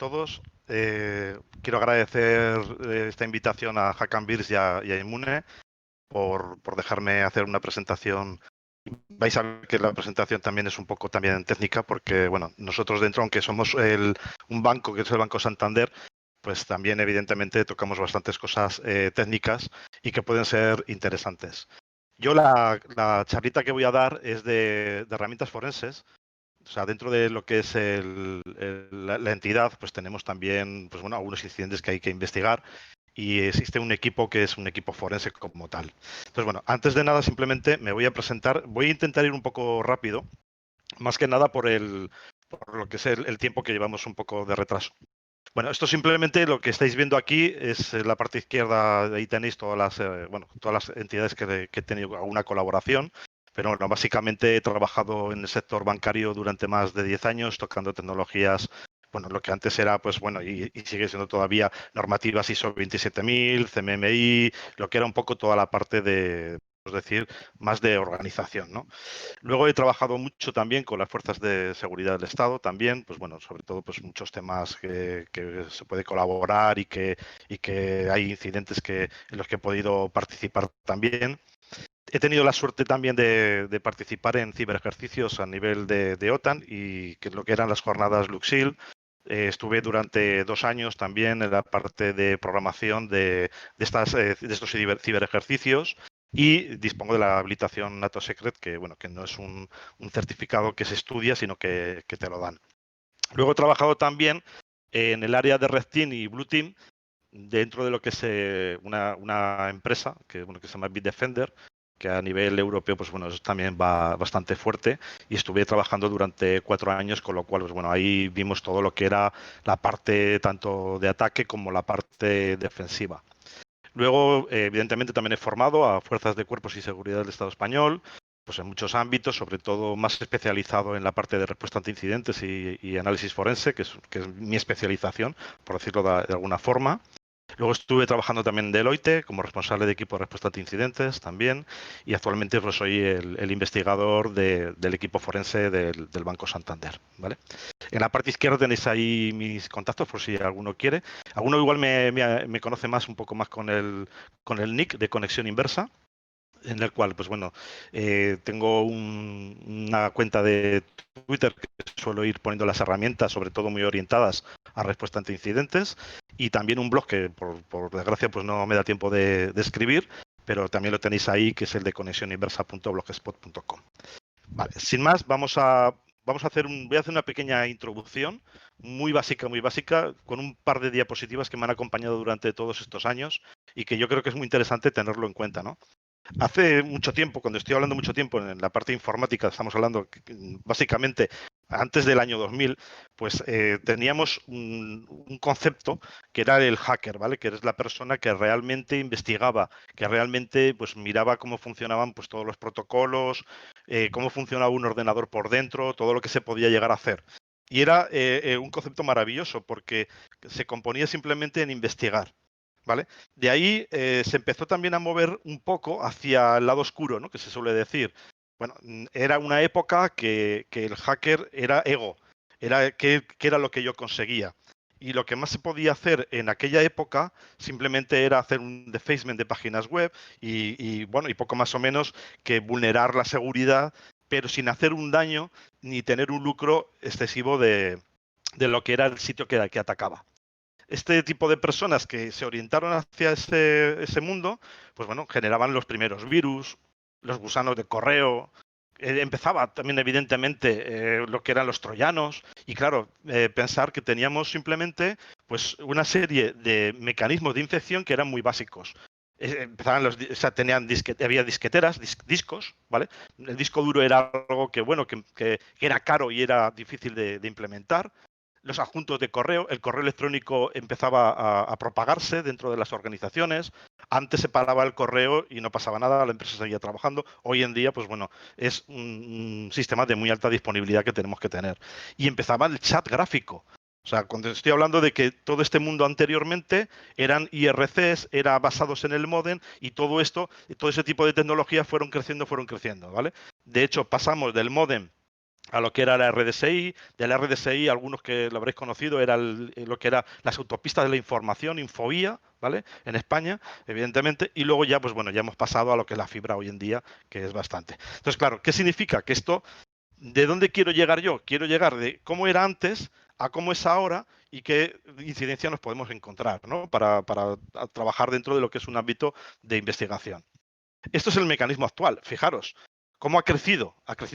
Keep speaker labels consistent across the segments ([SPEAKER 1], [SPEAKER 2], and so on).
[SPEAKER 1] todos. Quiero agradecer esta invitación a Hack and Beers y a Immune por dejarme hacer una presentación. Vais a ver que la presentación también es un poco también técnica porque, bueno, nosotros dentro, aunque somos un banco que es el Banco Santander, pues también evidentemente tocamos bastantes cosas técnicas y que pueden ser interesantes. Yo la charlita que voy a dar es de herramientas forenses. O sea, dentro de lo que es la entidad, pues tenemos también, pues bueno, algunos incidentes que hay que investigar y existe un equipo que es un equipo forense como tal. Entonces, bueno, antes de nada simplemente me voy a presentar, voy a intentar ir un poco rápido, más que nada por lo que es el tiempo que llevamos un poco de retraso. Bueno, esto simplemente lo que estáis viendo aquí es la parte izquierda, ahí tenéis todas las entidades que he tenido alguna colaboración. Pero bueno, básicamente he trabajado en el sector bancario durante más de 10 años, tocando tecnologías, bueno, lo que antes era, pues bueno, y sigue siendo todavía normativas ISO 27000, CMMI, lo que era un poco toda la parte de, es decir, más de organización, ¿no? Luego he trabajado mucho también con las fuerzas de seguridad del Estado, también, pues bueno, sobre todo pues muchos temas que se puede colaborar y que hay incidentes en los que he podido participar también. He tenido la suerte también de participar en ciberejercicios a nivel de OTAN y que es lo que eran las jornadas Luxil. Estuve durante 2 años también en la parte de programación de estos ciberejercicios y dispongo de la habilitación NATO Secret, que bueno, que no es un certificado que se estudia, sino que te lo dan. Luego he trabajado también en el área de Red Team y Blue Team dentro de lo que es una empresa que se llama Bitdefender, que a nivel europeo pues bueno, eso también va bastante fuerte y estuve trabajando durante 4 años, con lo cual pues bueno, ahí vimos todo lo que era la parte tanto de ataque como la parte defensiva. Luego, evidentemente, también he formado a fuerzas de cuerpos y seguridad del Estado español, pues en muchos ámbitos, sobre todo más especializado en la parte de respuesta ante incidentes y análisis forense, que es mi especialización, por decirlo de alguna forma. Luego estuve trabajando también en Deloitte como responsable de equipo de respuesta ante incidentes también y actualmente pues, soy el investigador del equipo forense del Banco Santander. ¿Vale? En la parte izquierda tenéis ahí mis contactos por si alguno quiere. Alguno igual me conoce más un poco más con el nick de Conexión Inversa, en el cual, pues bueno, tengo una cuenta de Twitter que suelo ir poniendo las herramientas, sobre todo muy orientadas a respuesta ante incidentes, y también un blog que, por desgracia, pues no me da tiempo de escribir, pero también lo tenéis ahí, que es el de conexióninversa.blogspot.com. Vale, sin más, voy a hacer una pequeña introducción muy básica, con un par de diapositivas que me han acompañado durante todos estos años y que yo creo que es muy interesante tenerlo en cuenta, ¿no? Hace mucho tiempo, cuando estoy hablando mucho tiempo en la parte informática, estamos hablando básicamente antes del año 2000, pues teníamos un concepto que era el hacker, ¿vale? Que es la persona que realmente investigaba, que realmente pues miraba cómo funcionaban pues todos los protocolos, cómo funcionaba un ordenador por dentro, todo lo que se podía llegar a hacer. Y era un concepto maravilloso porque se componía simplemente en investigar. ¿Vale? De ahí se empezó también a mover un poco hacia el lado oscuro, ¿no? Que se suele decir. Bueno, era una época que el hacker era ego, era que era lo que yo conseguía. Y lo que más se podía hacer en aquella época simplemente era hacer un defacement de páginas web bueno, y poco más o menos que vulnerar la seguridad, pero sin hacer un daño ni tener un lucro excesivo de lo que era el sitio que atacaba. Este tipo de personas que se orientaron hacia ese mundo, pues bueno, generaban los primeros virus, los gusanos de correo. Empezaba también, evidentemente, lo que eran los troyanos. Y claro, pensar que teníamos simplemente pues, una serie de mecanismos de infección que eran muy básicos. Empezaban o sea, había disqueteras, discos, ¿vale? El disco duro era algo que, bueno, que era caro y era difícil de implementar. Los adjuntos de correo, el correo electrónico empezaba a propagarse dentro de las organizaciones. Antes se paraba el correo y no pasaba nada, la empresa seguía trabajando. Hoy en día, pues bueno, es un sistema de muy alta disponibilidad que tenemos que tener. Y empezaba el chat gráfico. O sea, cuando estoy hablando de que todo este mundo anteriormente eran IRCs, era basados en el módem y todo esto, todo ese tipo de tecnologías fueron creciendo, ¿vale? De hecho, pasamos del módem a lo que era la RDSI. De la RDSI, algunos que lo habréis conocido, era lo que era las autopistas de la información, Infovía, ¿vale? En España, evidentemente, y luego ya, pues bueno, ya hemos pasado a lo que es la fibra hoy en día, que es bastante. Entonces, claro, ¿qué significa? Que esto, ¿de dónde quiero llegar yo? Quiero llegar de cómo era antes a cómo es ahora y qué incidencia nos podemos encontrar, ¿no? Para trabajar dentro de lo que es un ámbito de investigación. Esto es el mecanismo actual. Fijaros, cómo ha crecido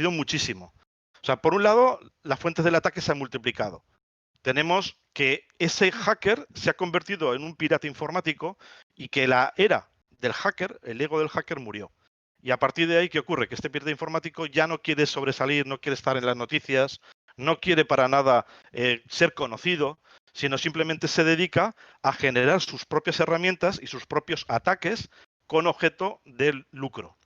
[SPEAKER 1] muchísimo. O sea, por un lado, las fuentes del ataque se han multiplicado. Tenemos que ese hacker se ha convertido en un pirata informático y que la era del hacker, el ego del hacker murió. Y a partir de ahí, ¿qué ocurre? Que este pirata informático ya no quiere sobresalir, no quiere estar en las noticias, no quiere para nada ser conocido, sino simplemente se dedica a generar sus propias herramientas y sus propios ataques con objeto del lucro.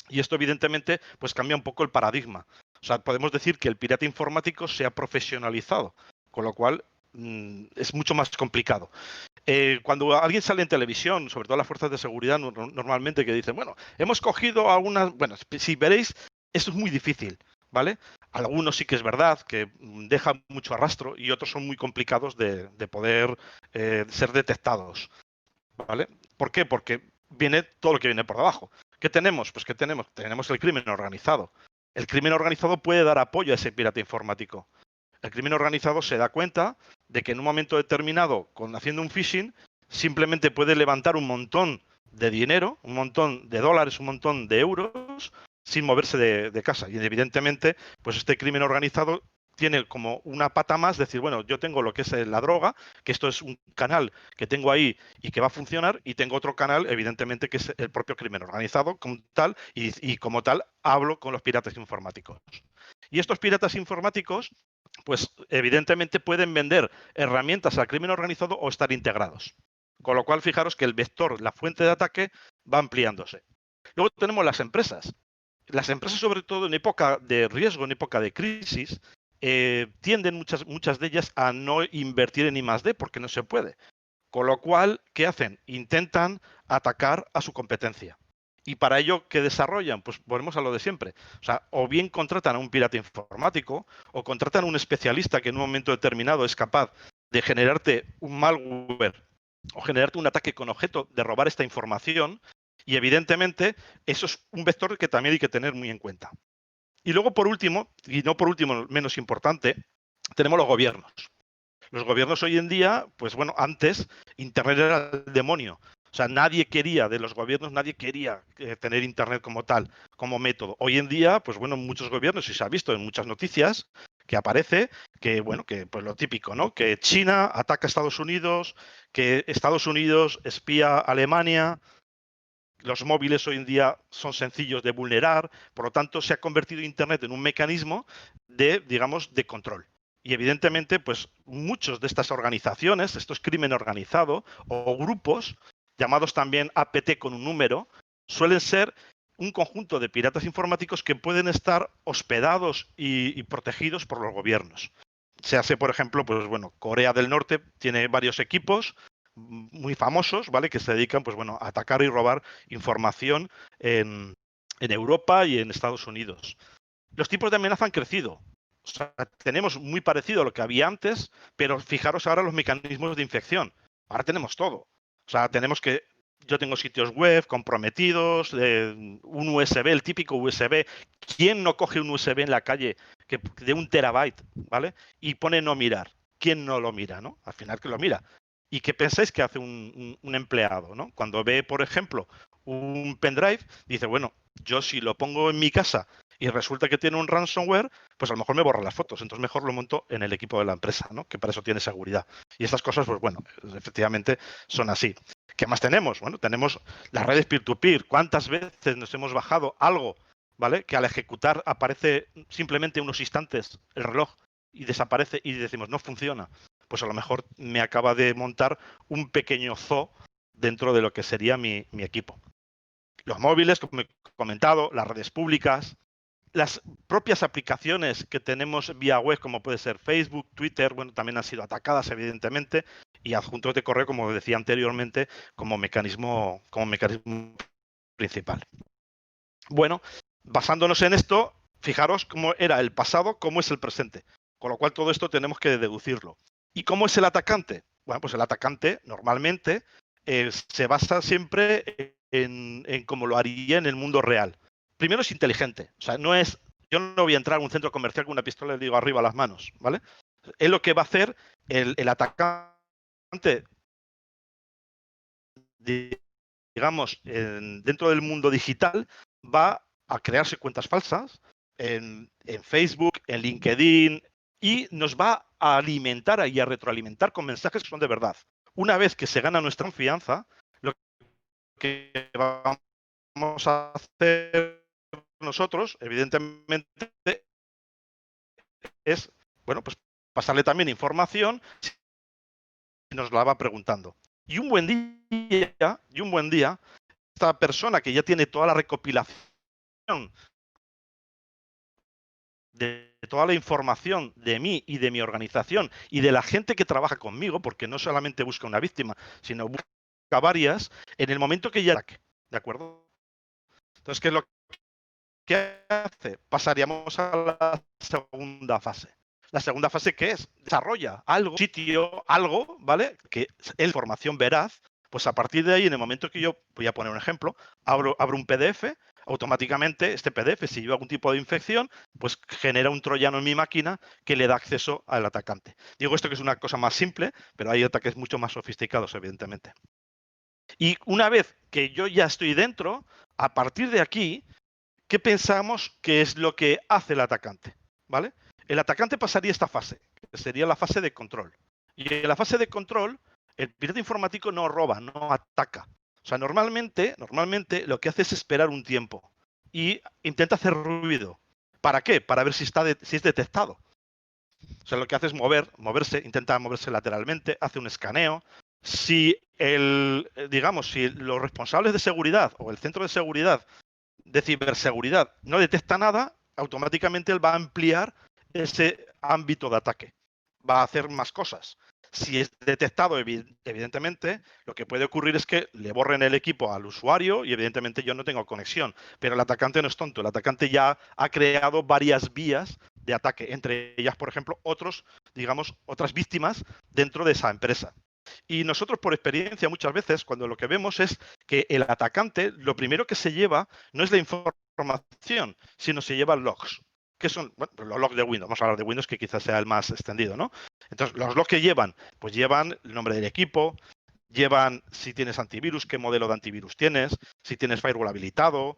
[SPEAKER 1] Y esto, evidentemente, pues cambia un poco el paradigma. O sea, podemos decir que el pirata informático se ha profesionalizado, con lo cual es mucho más complicado. Cuando alguien sale en televisión, sobre todo las fuerzas de seguridad, normalmente que dicen, bueno, hemos cogido algunas, bueno, si veréis, esto es muy difícil, ¿vale? Algunos sí que es verdad que dejan mucho arrastro y otros son muy complicados de poder ser detectados, ¿vale? ¿Por qué? Porque viene todo lo que viene por debajo. ¿Qué tenemos? Pues ¿qué tenemos? Tenemos el crimen organizado. El crimen organizado puede dar apoyo a ese pirata informático. El crimen organizado se da cuenta de que en un momento determinado, haciendo un phishing, simplemente puede levantar un montón de dinero, un montón de dólares, un montón de euros, sin moverse de casa. Y evidentemente, pues este crimen organizado tiene como una pata más, decir, bueno, yo tengo lo que es la droga, que esto es un canal que tengo ahí y que va a funcionar, y tengo otro canal, evidentemente, que es el propio crimen organizado como tal, y como tal hablo con los piratas informáticos. Y estos piratas informáticos, pues evidentemente pueden vender herramientas al crimen organizado o estar integrados. Con lo cual, fijaros que el vector, la fuente de ataque, va ampliándose. Luego tenemos las empresas. Las empresas, sobre todo en época de riesgo, en época de crisis, tienden muchas de ellas a no invertir en I+D porque no se puede. Con lo cual, ¿qué hacen? Intentan atacar a su competencia. Y para ello, ¿qué desarrollan? Pues volvemos a lo de siempre. O sea, o bien contratan a un pirata informático, o contratan a un especialista que en un momento determinado es capaz de generarte un malware o generarte un ataque con objeto de robar esta información. Y evidentemente, eso es un vector que también hay que tener muy en cuenta. Y luego, por último, y no por último menos importante, tenemos los gobiernos. Los gobiernos hoy en día, pues bueno, antes Internet era el demonio. O sea, nadie quería, de los gobiernos, nadie quería tener Internet como tal, como método. Hoy en día, pues bueno, muchos gobiernos, y se ha visto en muchas noticias, que aparece que, bueno, que pues lo típico, ¿no? Que China ataca a Estados Unidos, que Estados Unidos espía a Alemania. Los móviles hoy en día son sencillos de vulnerar, por lo tanto se ha convertido Internet en un mecanismo de, digamos, de control. Y evidentemente, pues muchos de estas organizaciones, estos crimen organizado o grupos, llamados también APT con un número, suelen ser un conjunto de piratas informáticos que pueden estar hospedados y protegidos por los gobiernos. Se hace, por ejemplo, pues bueno, Corea del Norte tiene varios equipos muy famosos, ¿vale? Que se dedican, pues bueno, a atacar y robar información en Europa y en Estados Unidos. Los tipos de amenaza han crecido. O sea, tenemos muy parecido a lo que había antes, pero fijaros ahora los mecanismos de infección. Ahora tenemos todo. O sea, tenemos que yo tengo sitios web comprometidos, un USB, el típico USB. ¿Quién no coge un USB en la calle de 1 terabyte, ¿vale? Y pone no mirar? ¿Quién no lo mira, no? Al final que lo mira. ¿Y qué pensáis que hace un empleado, ¿no? Cuando ve, por ejemplo, un pendrive, dice, bueno, yo si lo pongo en mi casa y resulta que tiene un ransomware, pues a lo mejor me borra las fotos. Entonces mejor lo monto en el equipo de la empresa, ¿no? Que para eso tiene seguridad. Y estas cosas, pues bueno, efectivamente son así. ¿Qué más tenemos? Bueno, tenemos las redes peer-to-peer. ¿Cuántas veces nos hemos bajado algo, ¿vale? Que al ejecutar aparece simplemente unos instantes el reloj y desaparece y decimos, no funciona. Pues a lo mejor me acaba de montar un pequeño zoo dentro de lo que sería mi equipo. Los móviles, como he comentado, las redes públicas, las propias aplicaciones que tenemos vía web, como puede ser Facebook, Twitter, bueno, también han sido atacadas, evidentemente, y adjuntos de correo, como decía anteriormente, como mecanismo principal. Bueno, basándonos en esto, fijaros cómo era el pasado, cómo es el presente. Con lo cual todo esto tenemos que deducirlo. ¿Y cómo es el atacante? Bueno, pues el atacante normalmente se basa siempre en cómo lo haría en el mundo real. Primero es inteligente. O sea, no es. Yo no voy a entrar a un centro comercial con una pistola y le digo arriba las manos, ¿vale? Es lo que va a hacer el atacante, digamos, dentro del mundo digital, va a crearse cuentas falsas en Facebook, en LinkedIn, y nos va a alimentar y a retroalimentar con mensajes que son de verdad. Una vez que se gana nuestra confianza, lo que vamos a hacer nosotros, evidentemente, es, bueno, pues pasarle también información y nos la va preguntando. Y un buen día, esta persona que ya tiene toda la recopilación de toda la información de mí y de mi organización y de la gente que trabaja conmigo, porque no solamente busca una víctima, sino busca varias, en el momento que ya ataque, ¿de acuerdo? Entonces, ¿qué es lo que hace? Pasaríamos a la segunda fase. La segunda fase, ¿qué es? Desarrolla algo, sitio, algo, ¿vale? Que es información veraz. Pues a partir de ahí, en el momento que yo, voy a poner un ejemplo, abro un PDF, automáticamente este PDF, si lleva algún tipo de infección, pues genera un troyano en mi máquina que le da acceso al atacante. Digo esto que es una cosa más simple, pero hay ataques mucho más sofisticados, evidentemente. Y una vez que yo ya estoy dentro, a partir de aquí, ¿qué pensamos que es lo que hace el atacante? ¿Vale? El atacante pasaría esta fase, que sería la fase de control. Y en la fase de control, el pirata informático no roba, no ataca. O sea, normalmente lo que hace es esperar un tiempo y intenta hacer ruido. ¿Para qué? Para ver si es detectado. O sea, lo que hace es moverse, intenta moverse lateralmente, hace un escaneo. Si digamos, si los responsables de seguridad o el centro de seguridad de ciberseguridad no detecta nada, automáticamente él va a ampliar ese ámbito de ataque. Va a hacer más cosas. Si es detectado, evidentemente, lo que puede ocurrir es que le borren el equipo al usuario y evidentemente yo no tengo conexión. Pero el atacante no es tonto. El atacante ya ha creado varias vías de ataque, entre ellas, por ejemplo, otras víctimas dentro de esa empresa. Y nosotros, por experiencia, muchas veces, cuando lo que vemos es que el atacante, lo primero que se lleva no es la información, sino se lleva logs, que son los logs de Windows. Vamos a hablar de Windows, que quizás sea el más extendido, ¿no? Entonces, los logs que llevan, pues llevan el nombre del equipo, llevan si tienes antivirus, qué modelo de antivirus tienes, si tienes firewall habilitado,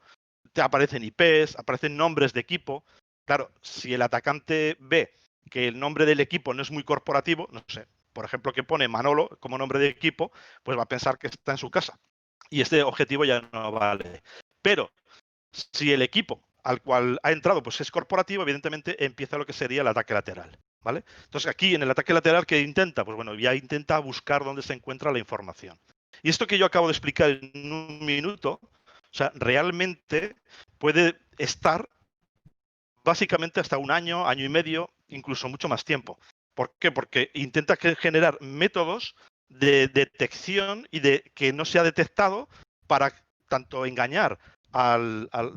[SPEAKER 1] te aparecen IPs, aparecen nombres de equipo. Claro, si el atacante ve que el nombre del equipo no es muy corporativo, no sé, por ejemplo, que pone Manolo como nombre de equipo, pues va a pensar que está en su casa. Y este objetivo ya no vale. Pero si el equipo al cual ha entrado pues es corporativo, evidentemente empieza lo que sería el ataque lateral. ¿Vale? Entonces aquí en el ataque lateral, ¿qué intenta? Pues bueno, ya intenta buscar dónde se encuentra la información. Y esto que yo acabo de explicar en un minuto, o sea, realmente puede estar básicamente hasta un año, año y medio, incluso mucho más tiempo. ¿Por qué? Porque intenta generar métodos de detección y de que no sea detectado para tanto engañar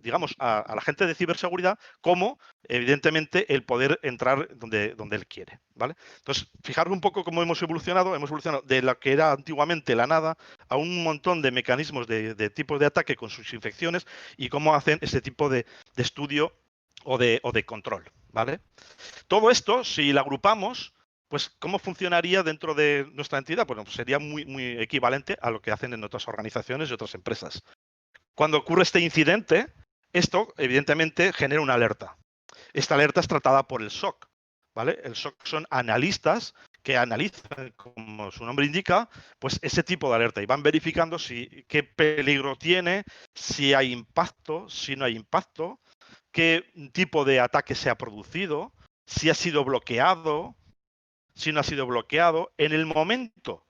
[SPEAKER 1] digamos, a la gente de ciberseguridad como, evidentemente, el poder entrar donde él quiere. ¿Vale? Entonces, fijaros un poco cómo hemos evolucionado. Hemos evolucionado de lo que era antiguamente la nada a un montón de mecanismos de tipos de ataque con sus infecciones y cómo hacen ese tipo de estudio o de control, ¿vale? Todo esto, si lo agrupamos, pues ¿cómo funcionaría dentro de nuestra entidad? Bueno, pues sería muy, muy equivalente a lo que hacen en otras organizaciones y otras empresas. Cuando ocurre este incidente, esto evidentemente genera una alerta. Esta alerta es tratada por el SOC, ¿vale? El SOC son analistas que analizan, como su nombre indica, pues ese tipo de alerta y van verificando qué peligro tiene, si hay impacto, si no hay impacto, qué tipo de ataque se ha producido, si ha sido bloqueado, si no ha sido bloqueado. En el momento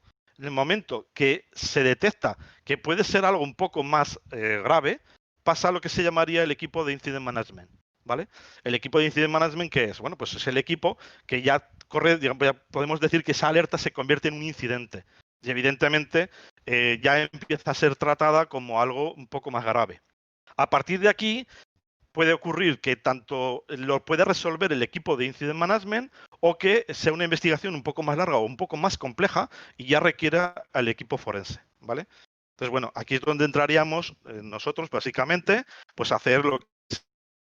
[SPEAKER 1] que se detecta que puede ser algo un poco más grave, pasa a lo que se llamaría el equipo de Incident Management. ¿Vale? El equipo de Incident Management, ¿qué es? Bueno, pues es el equipo que ya corre, digamos, ya podemos decir que esa alerta se convierte en un incidente. Y evidentemente ya empieza a ser tratada como algo un poco más grave. A partir de aquí, puede ocurrir que tanto lo puede resolver el equipo de Incident Management o que sea una investigación un poco más larga o un poco más compleja y ya requiera al equipo forense, ¿vale? Entonces, bueno, aquí es donde entraríamos nosotros, básicamente, pues hacer lo que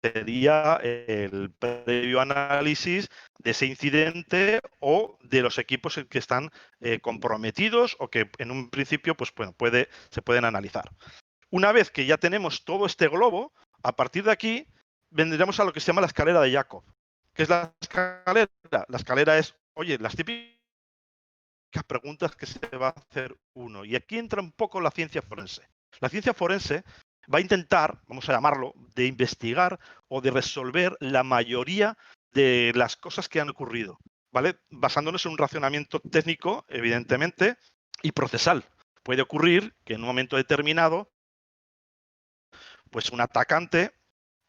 [SPEAKER 1] sería el previo análisis de ese incidente o de los equipos que están comprometidos o que en un principio pues, bueno, se pueden analizar. Una vez que ya tenemos todo este globo, a partir de aquí vendríamos a lo que se llama la escalera de Jacob. ¿Qué es la escalera? La escalera es, oye, las típicas preguntas que se va a hacer uno. Y aquí entra un poco la ciencia forense. La ciencia forense va a intentar, vamos a llamarlo, de investigar o de resolver la mayoría de las cosas que han ocurrido, ¿vale? Basándonos en un racionamiento técnico, evidentemente, y procesal. Puede ocurrir que en un momento determinado, pues un atacante,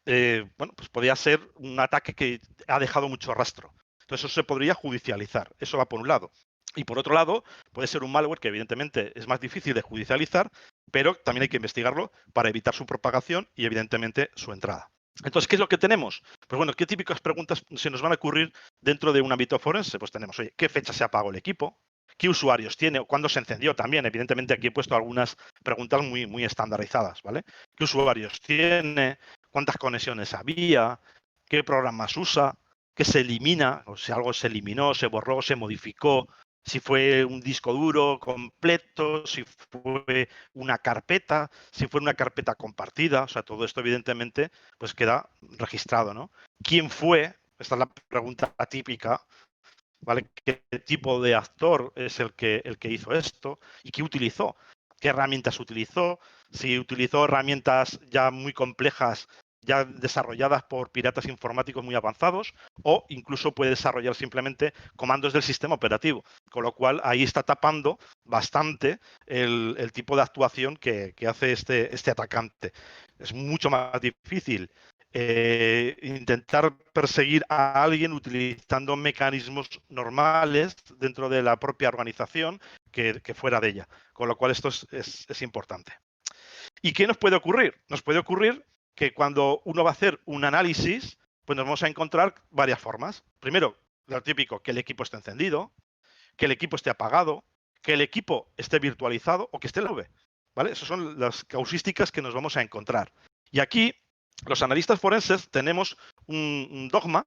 [SPEAKER 1] bueno, pues podría ser un ataque que ha dejado mucho rastro. Entonces eso se podría judicializar. Eso va por un lado. Y por otro lado, puede ser un malware que evidentemente es más difícil de judicializar, pero también hay que investigarlo para evitar su propagación y evidentemente su entrada. Entonces, ¿qué es lo que tenemos? Pues bueno, ¿qué típicas preguntas se nos van a ocurrir dentro de un ámbito forense? Pues tenemos, oye, ¿qué fecha se apagó el equipo? ¿Qué usuarios tiene? ¿Cuándo se encendió también? Evidentemente aquí he puesto algunas preguntas muy estandarizadas, ¿vale? ¿Qué usuarios tiene? ¿Cuántas conexiones había? ¿Qué programas usa? ¿Qué se elimina? O si algo se eliminó, se borró, se modificó. Si fue un disco duro completo, si fue una carpeta, si fue una carpeta compartida. O sea, todo esto evidentemente pues queda registrado, ¿no? ¿Quién fue? Esta es la pregunta típica. ¿Vale? ¿Qué tipo de actor es el que hizo esto? ¿Y qué utilizó? ¿Qué herramientas utilizó? Si utilizó herramientas ya muy complejas, ya desarrolladas por piratas informáticos muy avanzados, o incluso puede desarrollar simplemente comandos del sistema operativo. Con lo cual, ahí está tapando bastante el tipo de actuación que hace este atacante. Es mucho más difícil intentar perseguir a alguien utilizando mecanismos normales dentro de la propia organización que fuera de ella. Con lo cual esto es importante. ¿Y qué nos puede ocurrir? Nos puede ocurrir que cuando uno va a hacer un análisis, pues nos vamos a encontrar varias formas. Primero, lo típico, que el equipo esté encendido, que el equipo esté apagado, que el equipo esté virtualizado o que esté en la nube. ¿Vale? Esas son las causísticas que nos vamos a encontrar. Y aquí, los analistas forenses tenemos un dogma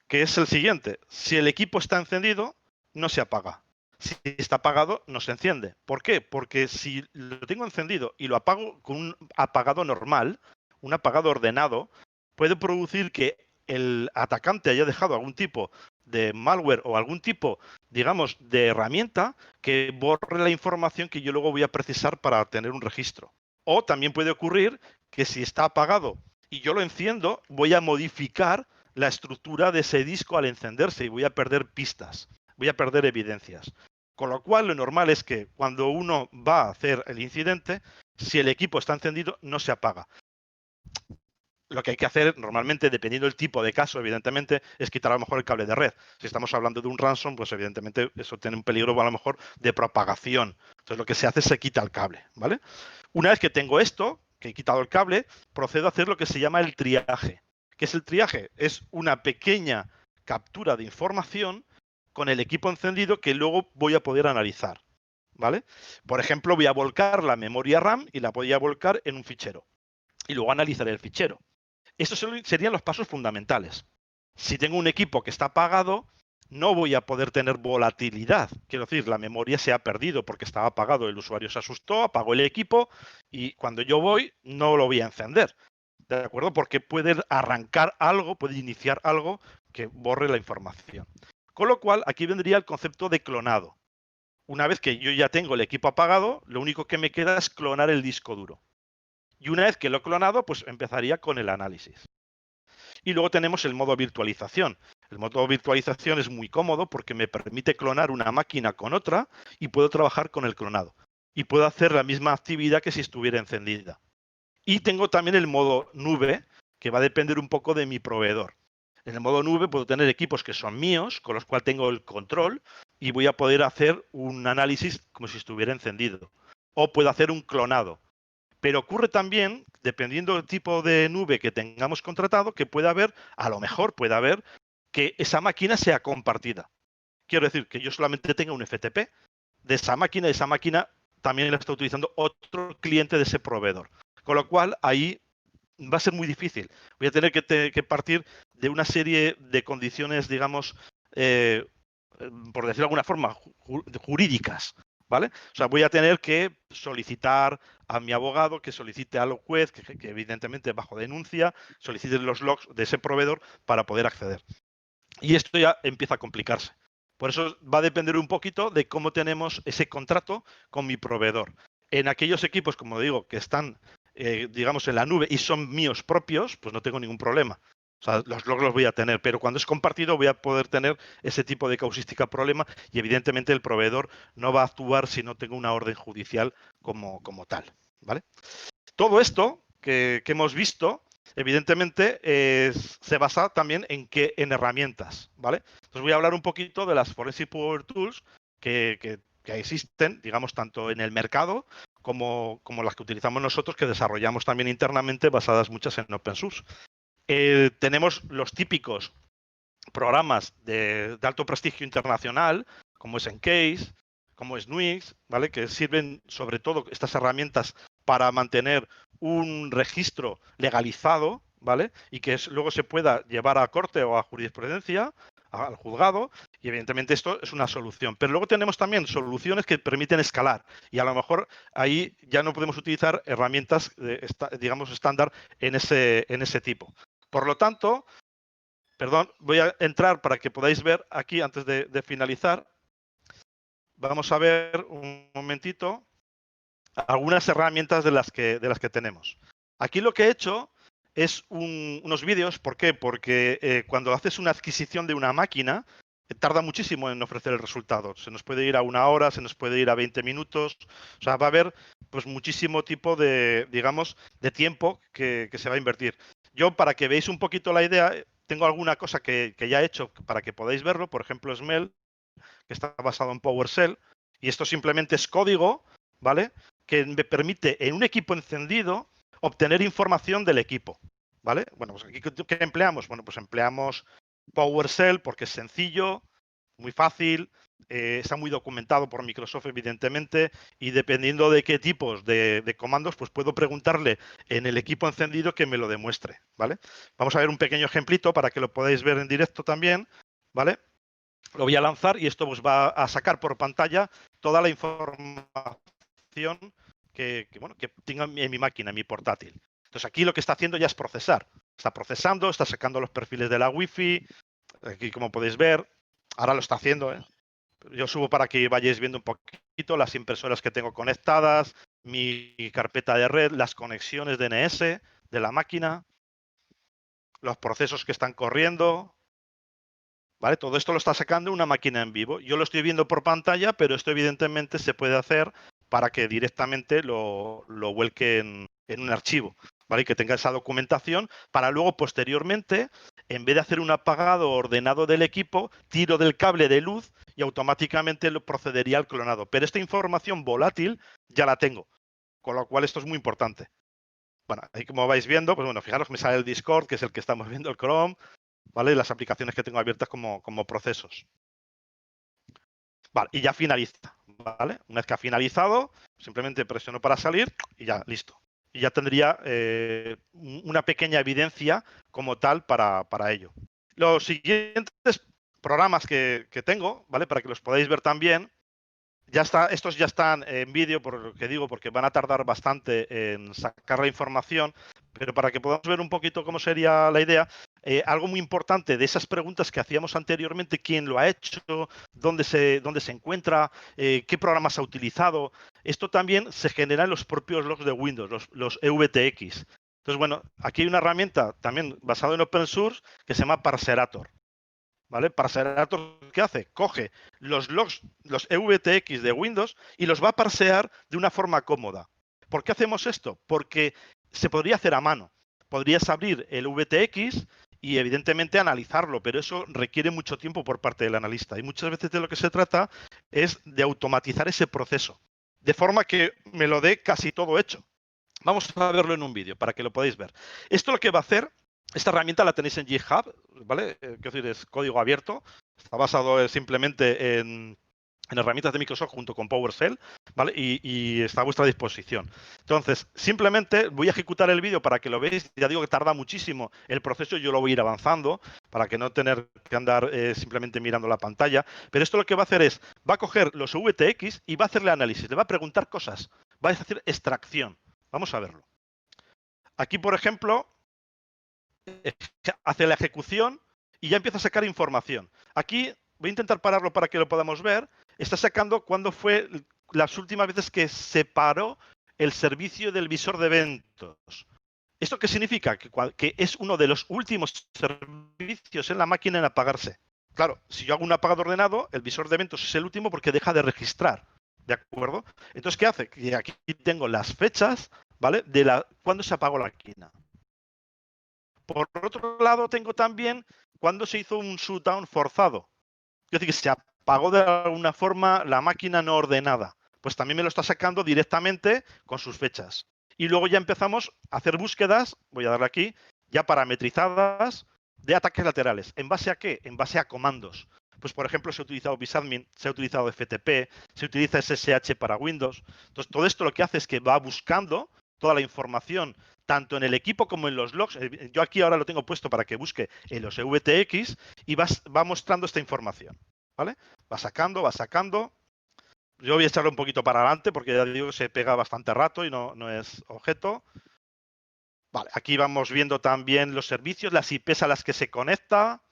[SPEAKER 1] que es el siguiente. Si el equipo está encendido, no se apaga. Si está apagado, no se enciende. ¿Por qué? Porque si lo tengo encendido y lo apago con un apagado normal, un apagado ordenado, puede producir que el atacante haya dejado algún tipo de malware o algún tipo, digamos, de herramienta que borre la información que yo luego voy a precisar para tener un registro. O también puede ocurrir que si está apagado y yo lo enciendo, voy a modificar la estructura de ese disco al encenderse y voy a perder pistas, voy a perder evidencias. Con lo cual, lo normal es que cuando uno va a hacer el incidente, si el equipo está encendido, no se apaga. Lo que hay que hacer normalmente, dependiendo del tipo de caso, evidentemente, es quitar a lo mejor el cable de red. Si estamos hablando de un ransom, pues evidentemente eso tiene un peligro a lo mejor de propagación. Entonces lo que se hace es se quita el cable, ¿vale? Una vez que tengo esto, que he quitado el cable, procedo a hacer lo que se llama el triaje. ¿Qué es el triaje? Es una pequeña captura de información con el equipo encendido que luego voy a poder analizar, ¿vale? Por ejemplo, voy a volcar la memoria RAM y la voy a volcar en un fichero. Y luego analizaré el fichero. Estos serían los pasos fundamentales. Si tengo un equipo que está apagado, no voy a poder tener volatilidad. Quiero decir, la memoria se ha perdido porque estaba apagado, el usuario se asustó, apagó el equipo y cuando yo voy no lo voy a encender. ¿De acuerdo? Porque puede arrancar algo, puede iniciar algo que borre la información. Con lo cual, aquí vendría el concepto de clonado. Una vez que yo ya tengo el equipo apagado, lo único que me queda es clonar el disco duro. Y una vez que lo he clonado, pues empezaría con el análisis. Y luego tenemos el modo virtualización. El modo virtualización es muy cómodo porque me permite clonar una máquina con otra y puedo trabajar con el clonado. Y puedo hacer la misma actividad que si estuviera encendida. Y tengo también el modo nube, que va a depender un poco de mi proveedor. En el modo nube puedo tener equipos que son míos, con los cuales tengo el control y voy a poder hacer un análisis como si estuviera encendido. O puedo hacer un clonado. Pero ocurre también, dependiendo del tipo de nube que tengamos contratado, que puede haber, a lo mejor puede haber, que esa máquina sea compartida. Quiero decir, que yo solamente tenga un FTP de esa máquina también la está utilizando otro cliente de ese proveedor. Con lo cual, ahí va a ser muy difícil. Voy a tener que partir de una serie de condiciones, digamos, por decirlo de alguna forma, jurídicas, ¿vale? O sea, voy a tener que solicitar a mi abogado que solicite a los juez, que evidentemente bajo denuncia, solicite los logs de ese proveedor para poder acceder. Y esto ya empieza a complicarse. Por eso va a depender un poquito de cómo tenemos ese contrato con mi proveedor. En aquellos equipos, como digo, que están, digamos, en la nube y son míos propios, pues no tengo ningún problema. O sea, los logs los voy a tener, pero cuando es compartido voy a poder tener ese tipo de causística problema y evidentemente el proveedor no va a actuar si no tengo una orden judicial como tal, ¿vale? Todo esto que hemos visto, evidentemente, se basa también en herramientas, ¿vale? Entonces voy a hablar un poquito de las Forensic Power Tools que existen, digamos, tanto en el mercado como las que utilizamos nosotros, que desarrollamos también internamente, basadas muchas en open source. Tenemos los típicos programas de alto prestigio internacional, como es Encase, como es Nuix, ¿vale? Que sirven sobre todo estas herramientas para mantener un registro legalizado, ¿vale? Y que luego se pueda llevar a corte o a jurisprudencia, al juzgado, y evidentemente esto es una solución. Pero luego tenemos también soluciones que permiten escalar, y a lo mejor ahí ya no podemos utilizar herramientas, digamos, estándar en ese tipo. Por lo tanto, perdón, voy a entrar para que podáis ver aquí antes de finalizar. Vamos a ver un momentito algunas herramientas de las que tenemos. Aquí lo que he hecho es unos vídeos. ¿Por qué? Porque cuando haces una adquisición de una máquina, tarda muchísimo en ofrecer el resultado. Se nos puede ir a 1 hora, se nos puede ir a 20 minutos. O sea, va a haber pues muchísimo tipo de, digamos, de tiempo que se va a invertir. Yo, para que veáis un poquito la idea, tengo alguna cosa que ya he hecho para que podáis verlo. Por ejemplo, Smell, que está basado en PowerShell. Y esto simplemente es código, ¿vale? Que me permite en un equipo encendido obtener información del equipo, ¿vale? Bueno, pues aquí ¿qué empleamos? Bueno, pues empleamos PowerShell porque es sencillo, muy fácil, está muy documentado por Microsoft, evidentemente, y dependiendo de qué tipos de comandos, pues puedo preguntarle en el equipo encendido que me lo demuestre, ¿vale? Vamos a ver un pequeño ejemplito para que lo podáis ver en directo también, ¿vale? Lo voy a lanzar y esto pues va a sacar por pantalla toda la información que tenga en mi máquina, en mi portátil. Entonces aquí lo que está haciendo ya es procesar. Está procesando, está sacando los perfiles de la Wi-Fi. Aquí, como podéis ver, ahora lo está haciendo, ¿eh? Yo subo para que vayáis viendo un poquito las impresoras que tengo conectadas, mi carpeta de red, las conexiones DNS de la máquina, los procesos que están corriendo, ¿vale? Todo esto lo está sacando una máquina en vivo. Yo lo estoy viendo por pantalla, pero esto evidentemente se puede hacer para que directamente lo vuelque en un archivo, ¿vale? Y que tenga esa documentación para luego, posteriormente, en vez de hacer un apagado ordenado del equipo, tiro del cable de luz y automáticamente lo procedería al clonado. Pero esta información volátil ya la tengo, con lo cual esto es muy importante. Bueno, ahí como vais viendo, pues bueno, fijaros que me sale el Discord, que es el que estamos viendo, el Chrome, ¿vale? Las aplicaciones que tengo abiertas como procesos. Vale, y ya finaliza, ¿vale? Una vez que ha finalizado, simplemente presiono para salir y ya, listo. Y ya tendría una pequeña evidencia como tal para ello. Los siguientes programas que tengo, ¿vale? Para que los podáis ver también, estos ya están en vídeo, por lo que digo, porque van a tardar bastante en sacar la información, pero para que podamos ver un poquito cómo sería la idea, algo muy importante de esas preguntas que hacíamos anteriormente: quién lo ha hecho, dónde se encuentra, qué programas ha utilizado. Esto también se genera en los propios logs de Windows, los EVTX. Entonces, bueno, aquí hay una herramienta también basada en open source que se llama Parserator, ¿vale? Parserator, ¿qué hace? Coge los logs, los EVTX de Windows, y los va a parsear de una forma cómoda. ¿Por qué hacemos esto? Porque se podría hacer a mano. Podrías abrir el VTX y evidentemente analizarlo, pero eso requiere mucho tiempo por parte del analista. Y muchas veces de lo que se trata es de automatizar ese proceso, de forma que me lo dé casi todo hecho. Vamos a verlo en un vídeo para que lo podáis ver. Esto lo que va a hacer, esta herramienta la tenéis en GitHub, ¿vale? Quiero decir, es código abierto, está basado simplemente en herramientas de Microsoft junto con PowerShell, ¿vale? Y está a vuestra disposición. Entonces, simplemente voy a ejecutar el vídeo para que lo veáis. Ya digo que tarda muchísimo el proceso, yo lo voy a ir avanzando para que no tener que andar simplemente mirando la pantalla. Pero esto lo que va a hacer es, va a coger los VTX y va a hacerle análisis, le va a preguntar cosas, va a hacer extracción. Vamos a verlo. Aquí, por ejemplo, hace la ejecución y ya empieza a sacar información. Aquí voy a intentar pararlo para que lo podamos ver. Está sacando cuándo fue las últimas veces que se paró el servicio del visor de eventos. ¿Esto qué significa? Que es uno de los últimos servicios en la máquina en apagarse. Claro, si yo hago un apagado ordenado, el visor de eventos es el último porque deja de registrar. ¿De acuerdo? Entonces, ¿qué hace? Que aquí tengo las fechas, ¿vale? De cuándo se apagó la máquina. Por otro lado, tengo también cuando se hizo un shutdown forzado. Es decir, que se apagó de alguna forma la máquina no ordenada. Pues también me lo está sacando directamente con sus fechas. Y luego ya empezamos a hacer búsquedas, voy a darle aquí, ya parametrizadas de ataques laterales. ¿En base a qué? En base a comandos. Pues, por ejemplo, se ha utilizado Bisadmin, se ha utilizado FTP, se utiliza SSH para Windows. Entonces, todo esto lo que hace es que va buscando toda la información, tanto en el equipo como en los logs. Yo aquí ahora lo tengo puesto para que busque en los VTX y va mostrando esta información. ¿Vale? Va sacando, va sacando. Yo voy a echarlo un poquito para adelante porque ya digo que se pega bastante rato y no es objeto. Vale, aquí vamos viendo también los servicios, las IPs a las que se conecta.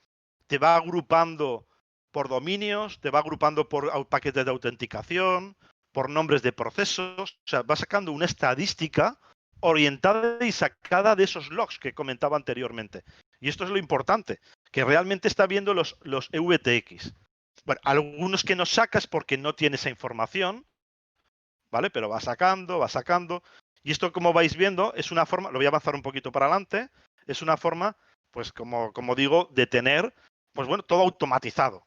[SPEAKER 1] Te va agrupando por dominios, te va agrupando por paquetes de autenticación, por nombres de procesos. O sea, va sacando una estadística orientada y sacada de esos logs que comentaba anteriormente. Y esto es lo importante, que realmente está viendo los VTX. Bueno, algunos que no sacas porque no tiene esa información, ¿vale? Pero va sacando, va sacando. Y esto, como vais viendo, es una forma, lo voy a avanzar un poquito para adelante, es una forma, pues como digo, de tener, pues bueno, todo automatizado.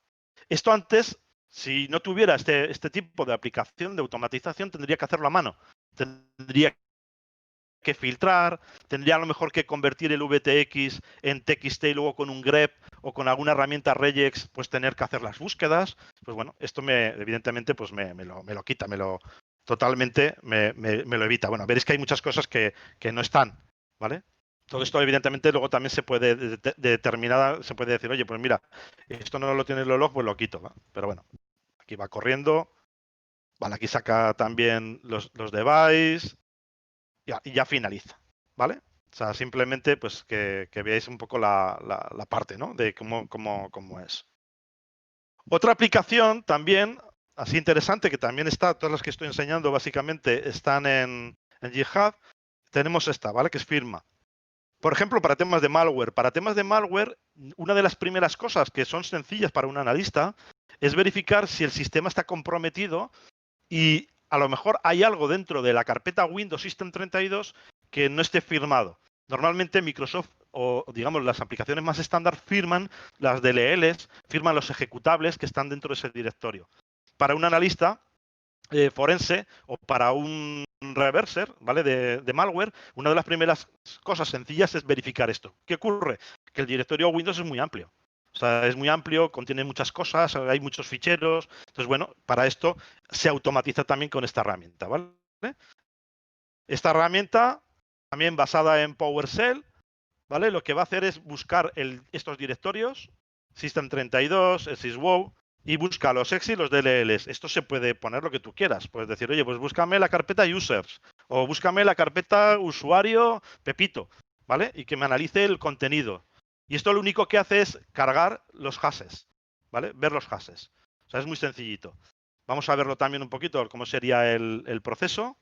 [SPEAKER 1] Esto antes, si no tuviera este tipo de aplicación de automatización, tendría que hacerlo a mano. Tendría que filtrar, tendría a lo mejor que convertir el VTX en TXT y luego con un grep o con alguna herramienta regex, pues tener que hacer las búsquedas. Pues bueno, esto evidentemente pues me lo quita, totalmente me lo evita. Bueno, veréis que hay muchas cosas que no están, ¿vale? Todo esto, evidentemente, luego también se puede se puede decir, oye, pues mira, esto no lo tiene el log, pues lo quito, ¿va? Pero bueno, aquí va corriendo. Vale, aquí saca también los devices, y ya finaliza, ¿vale? O sea, simplemente pues que veáis un poco la parte, ¿no? De cómo es. Otra aplicación también, así interesante, que también está, todas las que estoy enseñando básicamente están en GitHub, tenemos esta, ¿vale? Que es Firma. Por ejemplo, para temas de malware. Para temas de malware, una de las primeras cosas que son sencillas para un analista es verificar si el sistema está comprometido y a lo mejor hay algo dentro de la carpeta Windows System 32 que no esté firmado. Normalmente Microsoft o digamos las aplicaciones más estándar firman las DLLs, firman los ejecutables que están dentro de ese directorio. Para un analista forense o para un reverser, ¿vale? De malware, una de las primeras cosas sencillas es verificar esto. ¿Qué ocurre? Que el directorio Windows es muy amplio. O sea, es muy amplio, contiene muchas cosas, hay muchos ficheros. Entonces, bueno, para esto se automatiza también con esta herramienta, ¿vale? Esta herramienta, también basada en PowerShell, ¿vale? Lo que va a hacer es buscar estos directorios, System32, el syswow, y busca los ex y los DLLs. Esto se puede poner lo que tú quieras. Puedes decir, oye, pues búscame la carpeta users o búscame la carpeta usuario Pepito, ¿vale? Y que me analice el contenido. Y esto lo único que hace es cargar los hashes, ¿vale? Ver los hashes. O sea, es muy sencillito. Vamos a verlo también un poquito, cómo sería el proceso.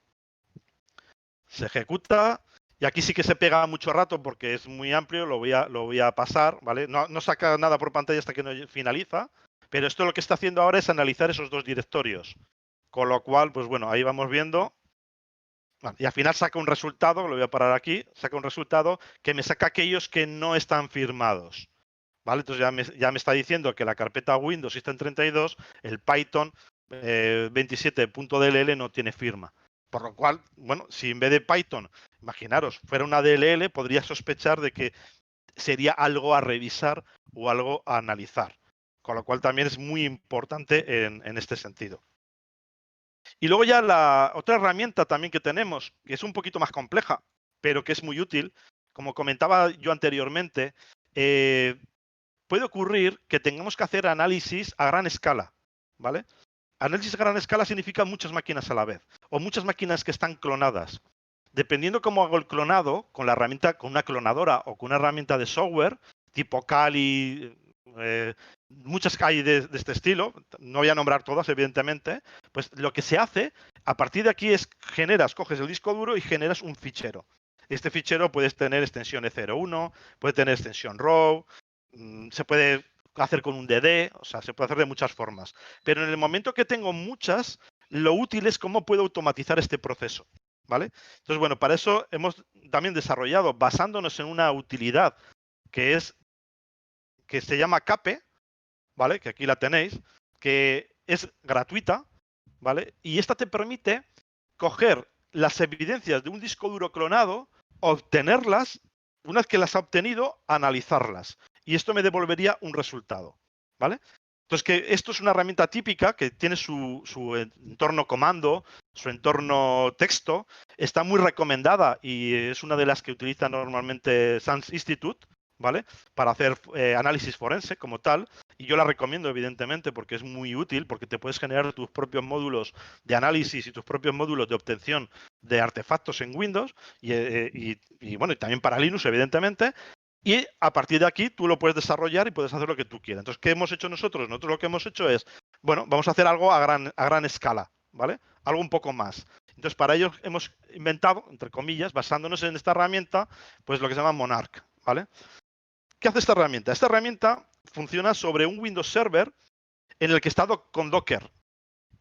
[SPEAKER 1] Se ejecuta. Y aquí sí que se pega mucho rato porque es muy amplio, lo voy a pasar, ¿vale? No saca nada por pantalla hasta que no finaliza, pero esto lo que está haciendo ahora es analizar esos dos directorios. Con lo cual, pues bueno, ahí vamos viendo. Bueno, y al final saca un resultado, lo voy a parar aquí, saca un resultado que me saca aquellos que no están firmados. ¿Vale? Entonces ya me está diciendo que la carpeta Windows System 32, el Python 27.dll no tiene firma. Por lo cual, bueno, si en vez de Python, imaginaros, fuera una DLL, podría sospechar de que sería algo a revisar o algo a analizar. Con lo cual también es muy importante en este sentido. Y luego ya la otra herramienta también que tenemos, que es un poquito más compleja, pero que es muy útil, como comentaba yo anteriormente, puede ocurrir que tengamos que hacer análisis a gran escala, ¿vale? Análisis a gran escala significa muchas máquinas a la vez, o muchas máquinas que están clonadas. Dependiendo cómo hago el clonado, con la herramienta, con una clonadora o con una herramienta de software, tipo Kali, muchas que hay de este estilo, no voy a nombrar todas, evidentemente, pues lo que se hace a partir de aquí es coges el disco duro y generas un fichero. Este fichero puedes tener extensión E01, puede tener extensión RAW, se puede hacer con un DD, o sea, se puede hacer de muchas formas. Pero en el momento que tengo muchas, lo útil es cómo puedo automatizar este proceso, ¿vale? Entonces, bueno, para eso hemos también desarrollado, basándonos en una utilidad que se llama CAPE, ¿vale? Que aquí la tenéis, que es gratuita, ¿vale? Y esta te permite coger las evidencias de un disco duro clonado, obtenerlas, una vez que las ha obtenido, analizarlas. Y esto me devolvería un resultado, ¿vale? Entonces, que esto es una herramienta típica que tiene su entorno comando, su entorno texto, está muy recomendada y es una de las que utiliza normalmente SANS Institute, ¿vale? Para hacer análisis forense como tal. Y yo la recomiendo, evidentemente, porque es muy útil, porque te puedes generar tus propios módulos de análisis y tus propios módulos de obtención de artefactos en Windows y bueno, y también para Linux, evidentemente. Y a partir de aquí tú lo puedes desarrollar y puedes hacer lo que tú quieras. Entonces, ¿qué hemos hecho nosotros? Nosotros lo que hemos hecho es, bueno, vamos a hacer algo a gran escala, ¿vale? Algo un poco más. Entonces, para ello hemos inventado, entre comillas, basándonos en esta herramienta, pues lo que se llama Monarch, ¿vale? ¿Qué hace esta herramienta? Esta herramienta funciona sobre un Windows Server en el que está con Docker.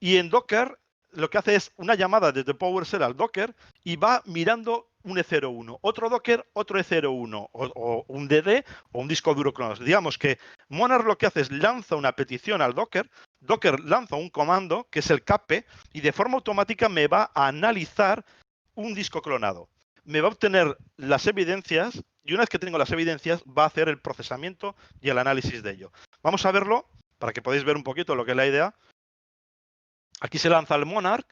[SPEAKER 1] Y en Docker lo que hace es una llamada desde PowerShell al Docker y va mirando un E01, otro Docker, otro E01, o un DD o un disco duro clonado. Digamos que Monarch lo que hace es lanza una petición al Docker, Docker lanza un comando que es el CAPE y de forma automática me va a analizar un disco clonado. Me va a obtener las evidencias y una vez que tengo las evidencias va a hacer el procesamiento y el análisis de ello. Vamos a verlo para que podáis ver un poquito lo que es la idea. Aquí se lanza el Monarch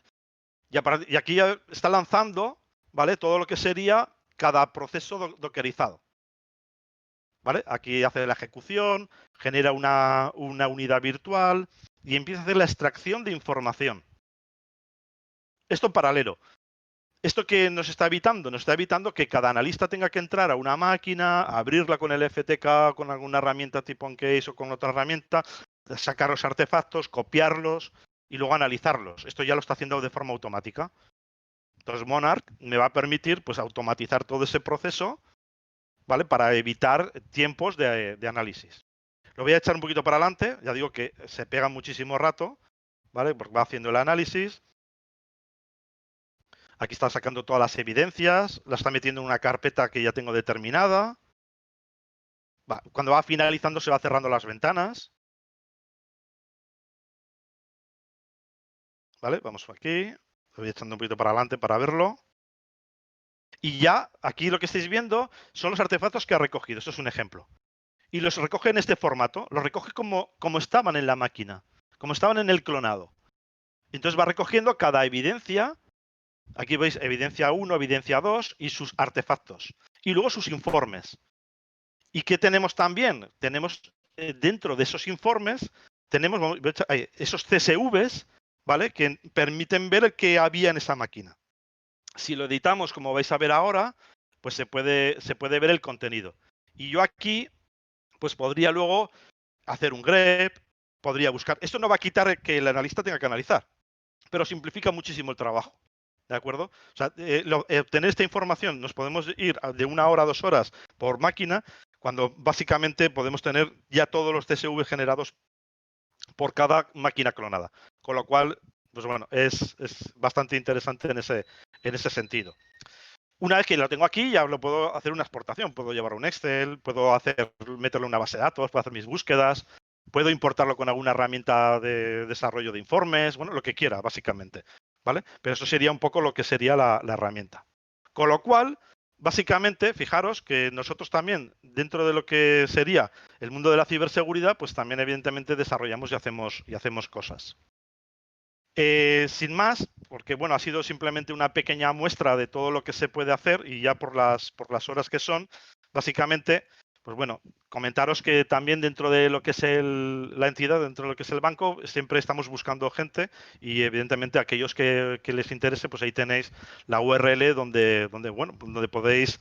[SPEAKER 1] y aquí ya está lanzando, ¿vale? Todo lo que sería cada proceso dockerizado, ¿vale? Aquí hace la ejecución, genera una unidad virtual y empieza a hacer la extracción de información. Esto en paralelo. ¿Esto qué nos está evitando? Nos está evitando que cada analista tenga que entrar a una máquina, abrirla con el FTK, con alguna herramienta tipo OnCase o con otra herramienta, sacar los artefactos, copiarlos y luego analizarlos. Esto ya lo está haciendo de forma automática. Entonces Monarch me va a permitir pues automatizar todo ese proceso, ¿vale? Para evitar tiempos de análisis. Lo voy a echar un poquito para adelante, ya digo que se pega muchísimo rato, ¿vale? Porque va haciendo el análisis. Aquí está sacando todas las evidencias, las está metiendo en una carpeta que ya tengo determinada. Cuando va finalizando se va cerrando las ventanas. ¿Vale? Vamos aquí. Lo voy echando un poquito para adelante para verlo. Y ya, aquí lo que estáis viendo son los artefactos que ha recogido. Esto es un ejemplo. Y los recoge en este formato. Los recoge como estaban en la máquina, como estaban en el clonado. Entonces va recogiendo cada evidencia. Aquí veis evidencia 1, evidencia 2 y sus artefactos. Y luego sus informes. ¿Y qué tenemos también? Tenemos dentro de esos informes, tenemos esos CSVs, ¿vale? Que permiten ver qué había en esa máquina. Si lo editamos, como vais a ver ahora, pues se puede ver el contenido. Y yo aquí, pues podría luego hacer un grep, podría buscar. Esto no va a quitar que el analista tenga que analizar, pero simplifica muchísimo el trabajo. ¿De acuerdo? O sea, obtener esta información nos podemos ir de 1 hora a 2 horas por máquina, cuando básicamente podemos tener ya todos los CSV generados por cada máquina clonada. Con lo cual, pues bueno, es bastante interesante en ese sentido. Una vez que lo tengo aquí, ya lo puedo hacer una exportación. Puedo llevar un Excel, puedo meterlo en una base de datos, puedo hacer mis búsquedas, puedo importarlo con alguna herramienta de desarrollo de informes, bueno, lo que quiera, básicamente. ¿vale? Pero eso sería un poco lo que sería la herramienta. Con lo cual, básicamente, fijaros que nosotros también, dentro de lo que sería el mundo de la ciberseguridad, pues también evidentemente desarrollamos y hacemos cosas. Sin más, porque bueno, ha sido simplemente una pequeña muestra de todo lo que se puede hacer y ya por las horas que son, básicamente, pues bueno, comentaros que también dentro de lo que es la entidad, dentro de lo que es el banco, siempre estamos buscando gente y evidentemente aquellos que les interese, pues ahí tenéis la URL bueno, donde podéis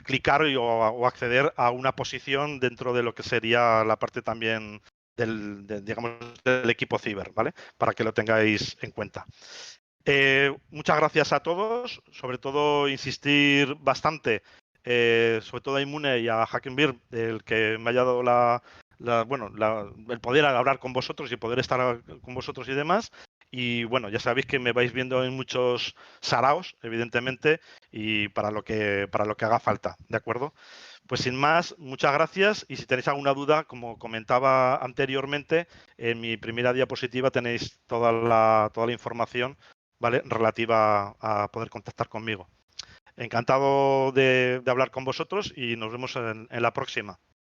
[SPEAKER 1] clicar o acceder a una posición dentro de lo que sería la parte también digamos, del equipo ciber, ¿vale? Para que lo tengáis en cuenta. Muchas gracias a todos, sobre todo insistir bastante, sobre todo a Inmune y a Hackenbeard, el que me haya dado el poder hablar con vosotros y poder estar con vosotros y demás. Y bueno, ya sabéis que me vais viendo en muchos saraos, evidentemente, y para lo que haga falta, ¿de acuerdo? Pues sin más, muchas gracias y si tenéis alguna duda, como comentaba anteriormente, en mi primera diapositiva tenéis toda la información, ¿vale? Relativa a poder contactar conmigo. Encantado de hablar con vosotros y nos vemos en la próxima.